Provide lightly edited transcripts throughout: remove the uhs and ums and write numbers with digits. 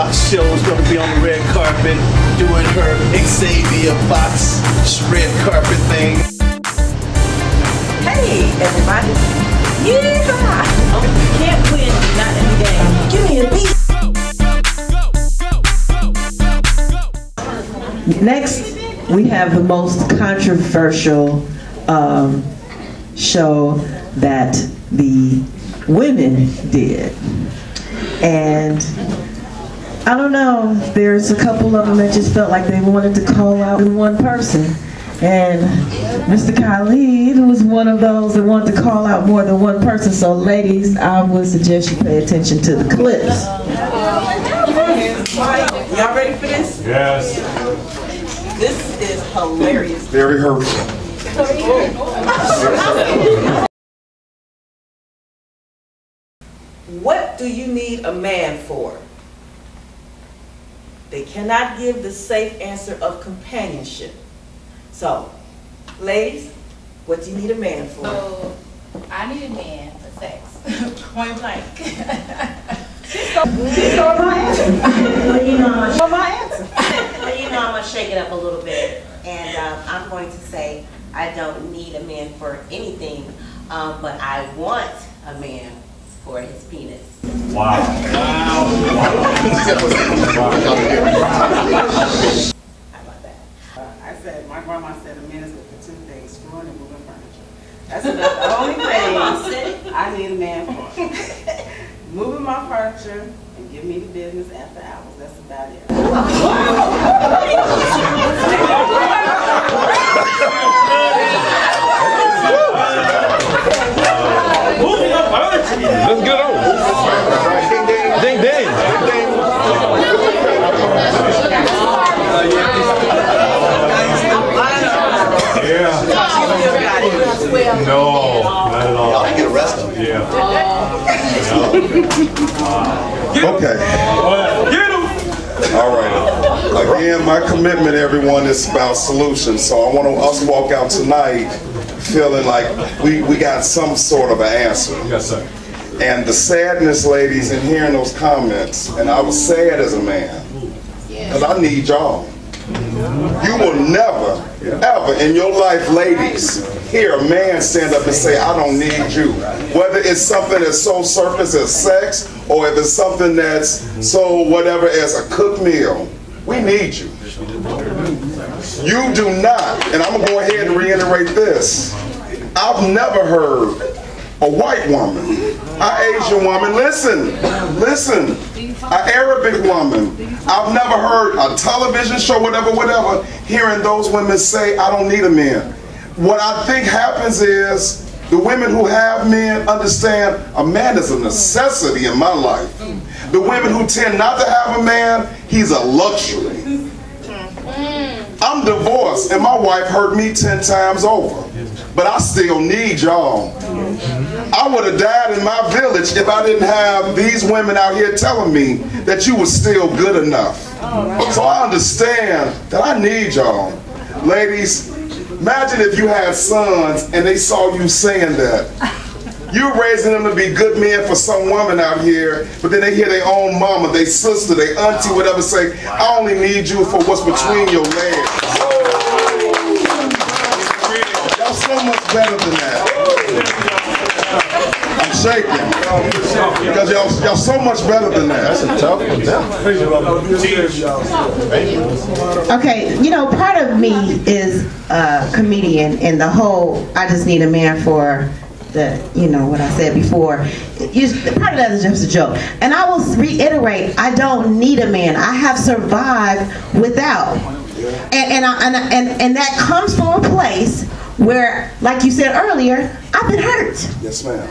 Fox show is gonna be on the red carpet doing her Xavia Fox red carpet thing. Hey everybody! Yeehaw! Can't win, not in the game. Give me a beat. Next, we have the most controversial show that the women did. And I don't know, there's a couple of them that just felt like they wanted to call out one person. And Mr. Khalid was one of those that wanted to call out more than one person. So ladies, I would suggest you pay attention to the clips. Y'all ready for this? Yes. This is hilarious. Very hurtful. What do you need a man for? They cannot give the safe answer of companionship. So, ladies, what do you need a man for? So, I need a man for sex. Point blank. She's my answer. Well, you know, my answer. Well, you know, I'm going to shake it up a little bit. And I'm going to say I don't need a man for anything, but I want a man for his penis. Wow. How about that? I said, my grandma said a man is good for two things, screwing and moving furniture. That's about the only thing I need a man for. Moving my furniture and give me the business after hours. That's about it. Let's get on. Ding ding. Yeah. No, not at all. Y'all didn't get arrested. Yeah. Okay. Get him. All right. Again, my commitment, everyone, is about solutions. So I want us to walk out tonight feeling like we got some sort of an answer. Yes, sir. And the sadness, ladies, in hearing those comments, and I was sad as a man, because I need y'all. You will never, ever in your life, ladies, hear a man stand up and say, I don't need you. Whether it's something that's so surface as sex, or if it's something that's so whatever as a cooked meal, we need you. You do not, and I'm going to go ahead and reiterate this. I've never heard a white woman, an Asian woman, listen, an Arabic woman. I've never heard a television show, whatever, hearing those women say, I don't need a man. What I think happens is the women who have men understand a man is a necessity in my life. The women who tend not to have a man, he's a luxury. I'm divorced and my wife hurt me 10 times over. But I still need y'all. I would have died in my village if I didn't have these women out here telling me that you were still good enough. So I understand that I need y'all. Ladies, imagine if you had sons and they saw you saying that. You're raising them to be good men for some woman out here, but then they hear their own mama, their sister, their auntie, whatever say, I only need you for what's between your legs. Y'all so much better than that. I'm shaking. Because y'all so much better than that. That's a tough one. Okay, you know, part of me is a comedian, and the whole I just need a man for the, you know, what I said before. Part of that is just a joke. And I will reiterate, I don't need a man. I have survived without. And that comes from a place where, like you said earlier, I've been hurt. Yes, ma'am.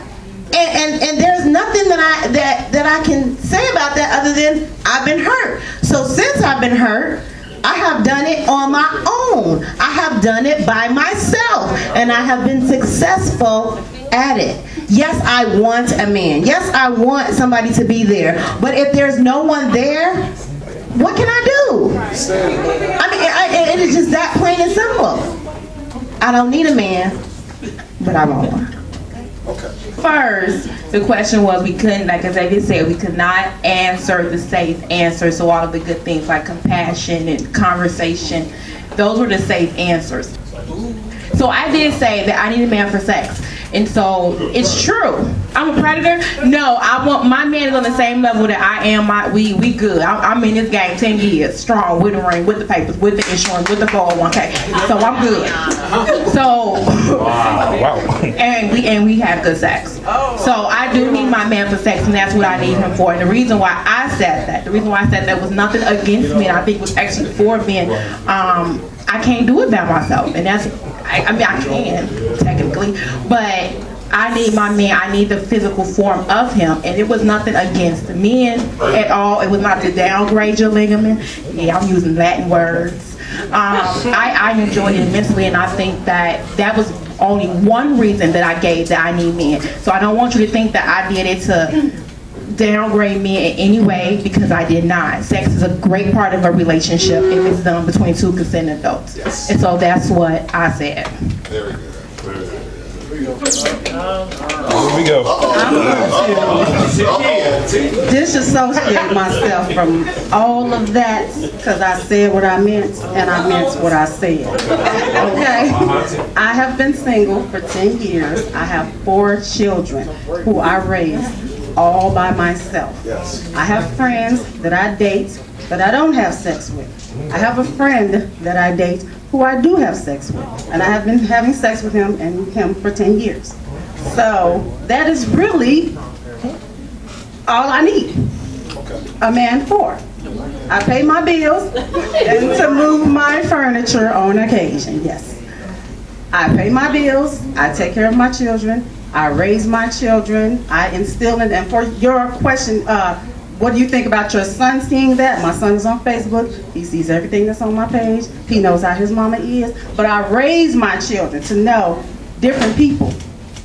And there's nothing that I can say about that other than I've been hurt. So since I've been hurt, I have done it on my own. I have done it by myself, and I have been successful at it. Yes, I want a man. Yes, I want somebody to be there. But if there's no one there, what can I do? I mean, it is just that plain and simple. I don't need a man, but I want one. Okay. First, the question was we couldn't, like Xavia said, we could not answer the safe answers. So all of the good things like compassion and conversation, those were the safe answers. So I did say that I need a man for sex. And so it's true. I'm a predator. No, I want my man is on the same level that I am. We good. I'm in this game 10 years strong, with the ring, with the papers, with the insurance, with the 401k. So I'm good. So and we have good sex. So I do need my man for sex, and that's what I need him for. And the reason why I said that was nothing against me, and I think it was actually for me. I can't do it by myself, and that's, I mean, I can, technically, but I need my man, I need the physical form of him, and it was nothing against men at all. It was not to downgrade your ligament. Yeah, I'm using Latin words. I enjoyed it immensely, and I think that was only one reason that I gave that I need men. So I don't want you to think that I did it to downgrade me in any way, because I did not. Sex is a great part of a relationship if it's done between two consenting adults. Yes. And so that's what I said. Very good. Here we go. Disassociate myself from all of that, because I said what I meant and I meant what I said. Okay? I have been single for 10 years. I have 4 children who I raised all by myself. Yes. I have friends that I date that I don't have sex with. I have a friend that I date who I do have sex with, and I have been having sex with him for 10 years. So that is really all I need a man for. I pay my bills and to move my furniture on occasion, yes. I pay my bills, I take care of my children, I raise my children, I instill in them. For your question, what do you think about your son seeing that? My son is on Facebook. He sees everything that's on my page. He knows how his mama is. But I raise my children to know different people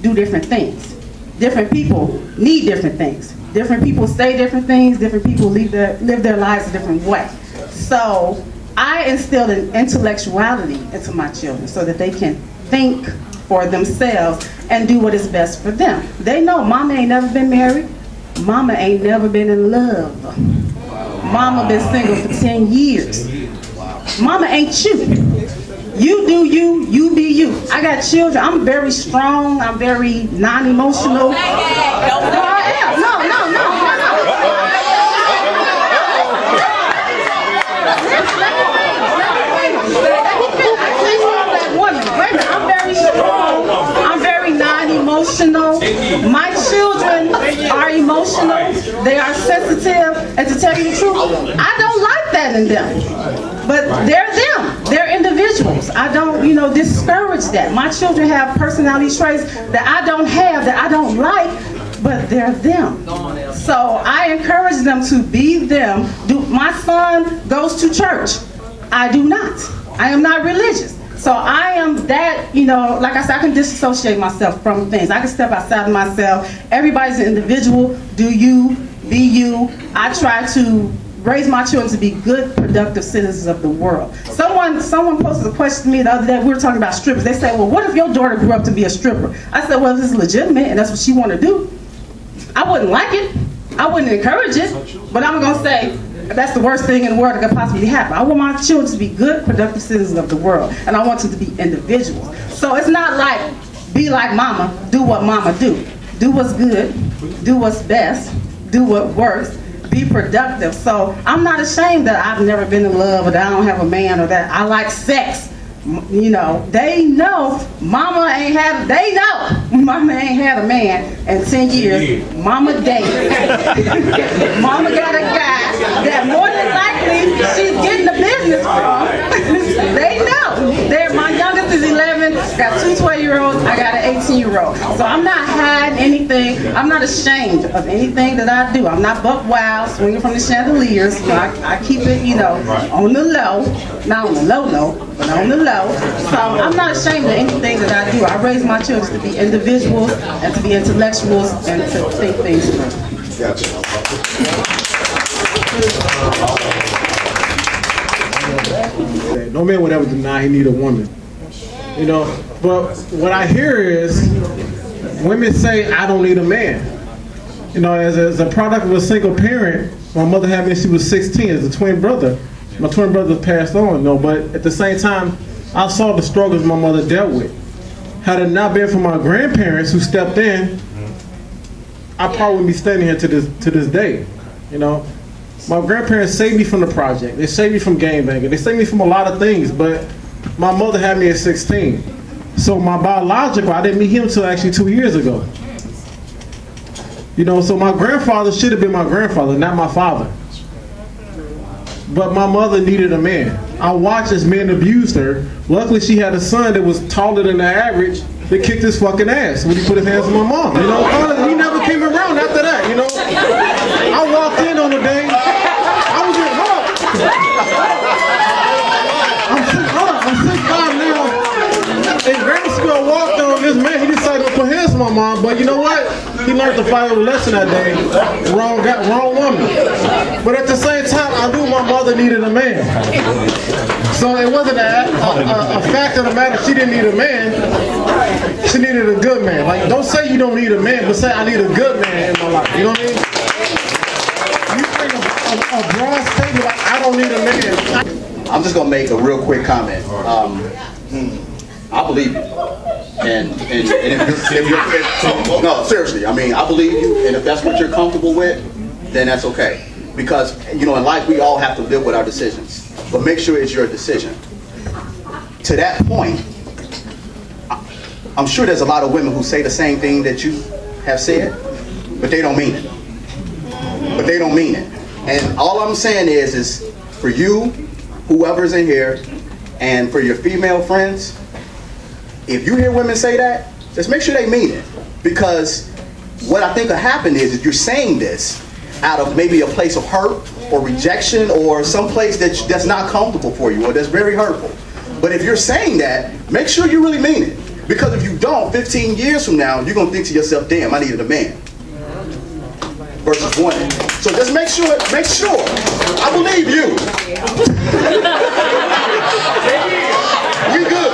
do different things. Different people need different things. Different people say different things. Different people live their lives a different way. So I instilled an intellectuality into my children so that they can think for themselves and do what is best for them. They know mama ain't never been married. Mama ain't never been in love. Mama been single for 10 years. Mama ain't you. You do you, you be you. I got children. I'm very strong. I'm very non-emotional. No, I am. No. I'm very strong. I'm very non-emotional. My children are emotional. They are sensitive. And to tell you the truth, I don't like that in them. But they're them. They're individuals. I don't, discourage that. My children have personality traits that I don't have, that I don't like, but they're them. So I encourage them to be them. My son goes to church. I do not. I am not religious. So I am that, like I said, I can disassociate myself from things. I can step outside of myself. Everybody's an individual. Do you, be you. I try to raise my children to be good, productive citizens of the world. Someone posted a question to me the other day. We were talking about strippers. They said, well, what if your daughter grew up to be a stripper? I said, well, if it's legitimate and that's what she want to do, I wouldn't like it. I wouldn't encourage it. But I'm going to say, that's the worst thing in the world that could possibly happen. I want my children to be good, productive citizens of the world. And I want them to be individuals. So it's not like, be like mama, do what mama do. Do what's good, do what's best, do what works, be productive. So I'm not ashamed that I've never been in love or that I don't have a man or that I like sex. They know mama ain't had a man in 10 years. Mama dated. Mama got a guy that more than likely she's getting the business from. They know. My youngest is 11, got 2 12-year-olds, I got an 18-year-old. So I'm not hiding anything. I'm not ashamed of anything that I do. I'm not buck wild, swinging from the chandeliers. I keep it, on the low. Not on the low, but on the low. So I'm not ashamed of anything that I do. I raise my children to be individuals and to be intellectuals and to think things through. Gotcha. No man would ever deny he need a woman. But what I hear is women say, I don't need a man. You know, as a product of a single parent, my mother had me when she was 16 as a twin brother. My twin brother passed on, but at the same time, I saw the struggles my mother dealt with. Had it not been for my grandparents who stepped in, I probably wouldn't be standing here to this day. You know, my grandparents saved me from the project. They saved me from gangbanging. They saved me from a lot of things, but my mother had me at 16. So my biological, I didn't meet him until actually 2 years ago. You know, so my grandfather should have been my grandfather, not my father. But my mother needed a man. I watched as men abused her. Luckily, she had a son that was taller than the average that kicked his fucking ass when he put his hands on my mom. You know, he never came around after that, you know. I walked in on the day. I was in I'm 6'5" now. In grade school, I walked on this man. He decided to put hands on my mom, but you know what? He learned the final lesson that day. Wrong woman. But at the same time, I knew my mother needed a man. So it wasn't a fact of the matter. She didn't need a man. She needed a good man. Like, don't say you don't need a man, but say I need a good man in my life. You know what I mean? You bring a broad statement like I don't need a man. I'm just gonna make a real quick comment. I believe you, and if you're no, seriously, I mean, I believe you, and if that's what you're comfortable with, then that's okay. Because, you know, in life we all have to live with our decisions, but make sure it's your decision. To that point, I'm sure there's a lot of women who say the same thing that you have said, but they don't mean it. But they don't mean it. And all I'm saying is for you, whoever's in here, and for your female friends, if you hear women say that, just make sure they mean it. Because what I think will happen is you're saying this out of maybe a place of hurt or rejection or some place that's not comfortable for you or that's very hurtful. But if you're saying that, make sure you really mean it. Because if you don't, 15 years from now, you're going to think to yourself, damn, I needed a man. Versus one. So just make sure, I believe you. We good.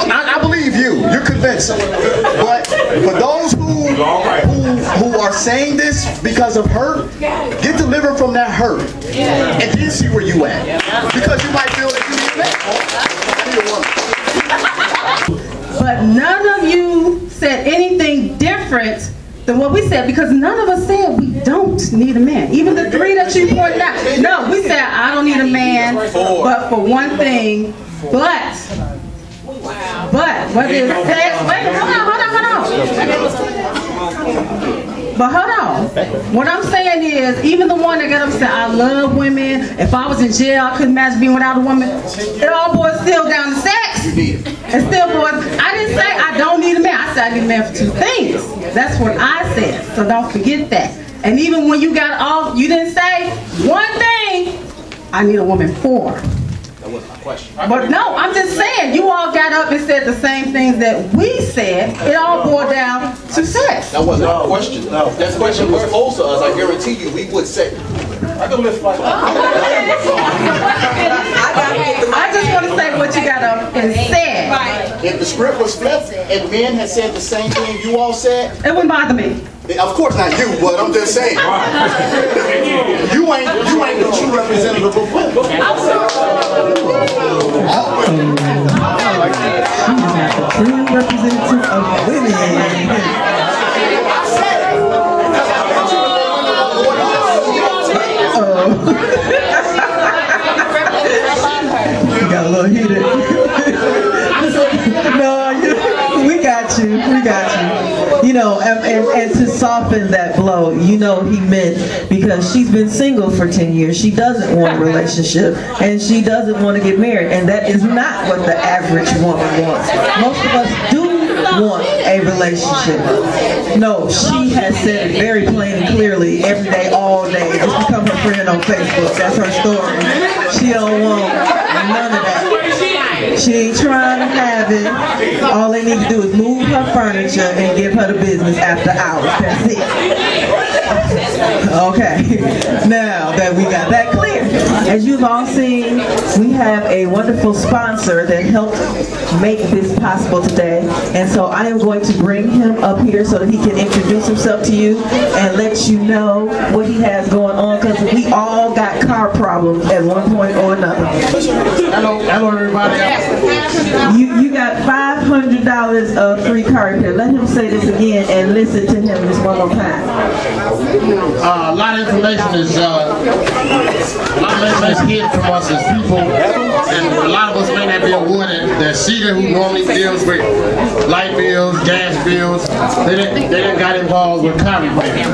I believe you. You're convincing. But for those who are saying this because of hurt, get delivered from that hurt and then see where you at. Because you might feel that you need a man. But none of you said anything different than what we said, because none of us said we don't need a man. Even the three that you pointed out. No, we said I don't need a man, but for one thing, but what is sex? Wait, hold on. But hold on. What I'm saying is, even the one that got up and said, I love women. If I was in jail, I couldn't imagine being without a woman. It all boils still down to sex. It still boils. I didn't say I don't need a man. I said I need a man for two things. That's what I said. So don't forget that. And even when you got off, you didn't say one thing. I need a woman for. That wasn't my question. But no, I'm just saying, you all got up and said the same things that we said. It all boiled down to sex. That wasn't a question. No. If that question was posed to us, I guarantee you we would say. I can lift my I just want to say what you got up and said. If the script was flipped and men had said the same thing you all said, it wouldn't bother me. Of course not you, but I'm just saying. You ain't the true representative of women. She's not the true representative of women. You got a little heated. No, we got you. You know, and to soften that blow, you know he meant because she's been single for 10 years. She doesn't want a relationship, and she doesn't want to get married, and that is not what the average woman wants. Most of us do want a relationship. No, she has said it very plain and clearly every day, all day. Just become her friend on Facebook. That's her story. She don't want none of that. She ain't trying to have it. All they need to do is move her furniture and give her the business after hours. That's it. Okay. Now that we got that clear. as you've all seen, we have a wonderful sponsor that helped make this possible today. And so I am going to bring him up here so that he can introduce himself to you and let you know what he has going on, because we all got car problems at one point or another. Hello everybody. You got $500 of free car repair. Let him say this again and listen to him this one more time. A lot of information is hidden from us as people, and a lot of us may not be aware that Cedar, who normally deals with light bills, gas bills, they didn't got involved with car repair.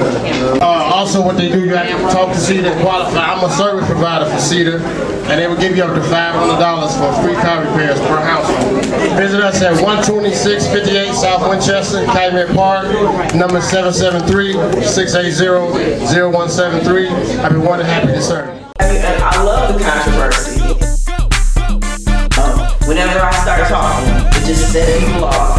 Also, what they do, you have to talk to Cedar and qualify. I'm a service provider for Cedar, and they will give you up to $500 for free car repairs per household. Visit us at 12658 South Winchester, Calumet Park, number 773-680-0173. I'd be more than happy to serve. And I love the controversy. Whenever I start talking, it just sets people off.